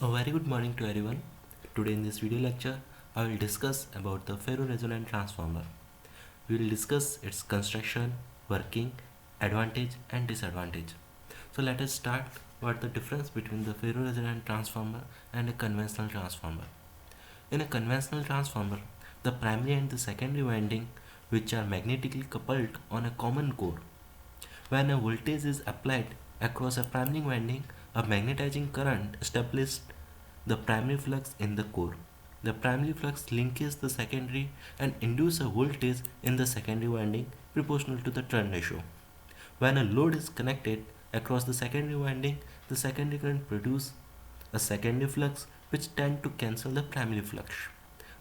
A very good morning to everyone. Today in this video lecture, I will discuss about the ferroresonant transformer. We will discuss its construction, working, advantage and disadvantage. So let us start what the difference between the ferroresonant transformer and a conventional transformer. In a conventional transformer, the primary and the secondary winding which are magnetically coupled on a common core. When a voltage is applied across a primary winding, a magnetizing current established the primary flux in the core. The primary flux links the secondary and induces a voltage in the secondary winding proportional to the turn ratio. When a load is connected across the secondary winding, the secondary current produces a secondary flux which tend to cancel the primary flux.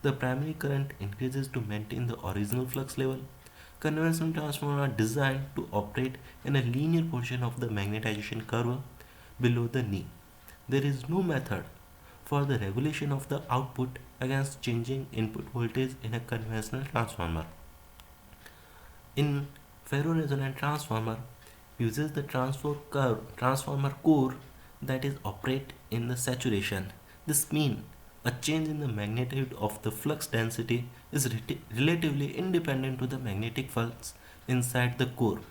The primary current increases to maintain the original flux level. Conventional transformers are designed to operate in a linear portion of the magnetization curve below the knee. There is no method for the regulation of the output against changing input voltage in a conventional transformer. In ferroresonant transformer uses the transformer core that is operate in the saturation. This means a change in the magnitude of the flux density is relatively independent to the magnetic flux inside the core.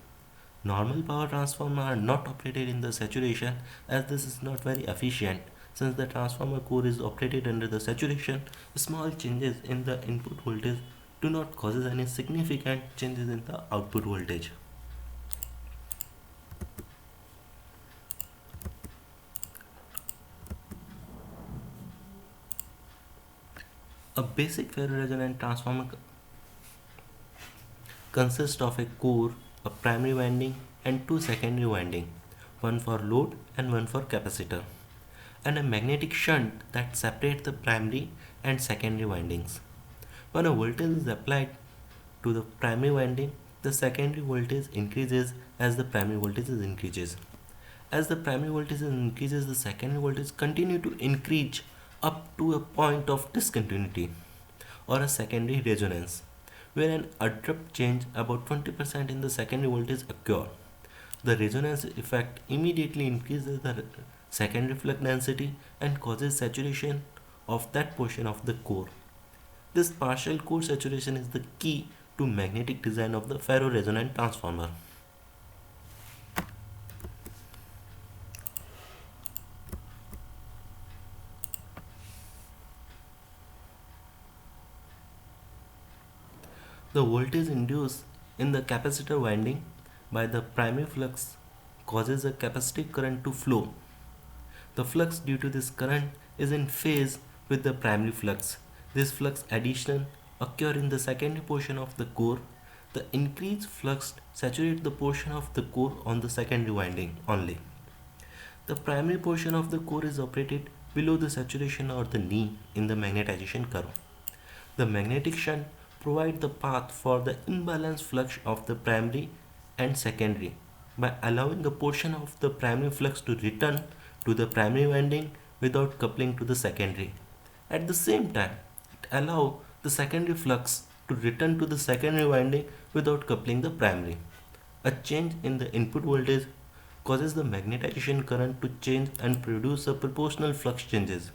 Normal power transformers are not operated in the saturation as this is not very efficient. Since the transformer core is operated under the saturation, small changes in the input voltage do not cause any significant changes in the output voltage. A basic ferroresonant transformer consists of a core, a primary winding and two secondary windings, one for load and one for capacitor, and a magnetic shunt that separates the primary and secondary windings. When a voltage is applied to the primary winding, the secondary voltage increases as the primary voltage increases. As the primary voltage increases, the secondary voltage continue to increase up to a point of discontinuity or a secondary resonance, where an abrupt change about 20% in the secondary voltage occur. The resonance effect immediately increases the secondary flux density and causes saturation of that portion of the core. This partial core saturation is the key to magnetic design of the ferroresonant transformer. The voltage induced in the capacitor winding by the primary flux causes a capacitive current to flow. The flux due to this current is in phase with the primary flux. This flux addition occur in the secondary portion of the core. The increased flux saturates the portion of the core on the secondary winding only. The primary portion of the core is operated below the saturation or the knee in the magnetization curve. The magnetic shunt provides the path for the imbalanced flux of the primary and secondary by allowing a portion of the primary flux to return to the primary winding without coupling to the secondary. At the same time, it allows the secondary flux to return to the secondary winding without coupling the primary. A change in the input voltage causes the magnetization current to change and produce a proportional flux changes.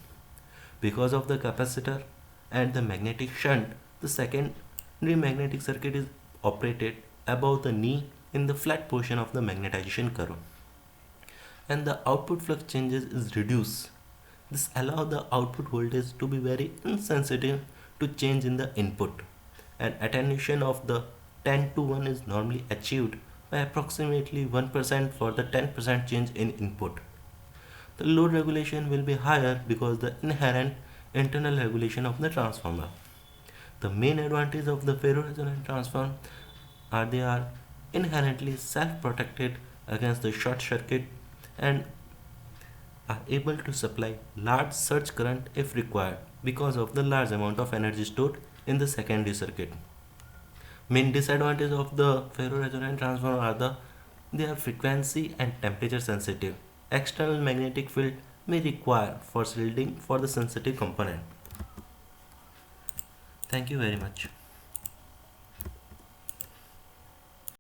Because of the capacitor and the magnetic shunt, the secondary magnetic circuit is operated above the knee in the flat portion of the magnetization curve, and the output flux changes is reduced. This allows the output voltage to be very insensitive to change in the input. An attenuation of the 10 to 1 is normally achieved by approximately 1% for the 10% change in input. The load regulation will be higher because the inherent internal regulation of the transformer. The main advantage of the ferroresonant transformer are they are inherently self-protected against the short circuit and are able to supply large surge current if required because of the large amount of energy stored in the secondary circuit. Main disadvantages of the ferroresonant transformer are they are frequency and temperature sensitive. External magnetic field may require for shielding for the sensitive component. Thank you very much.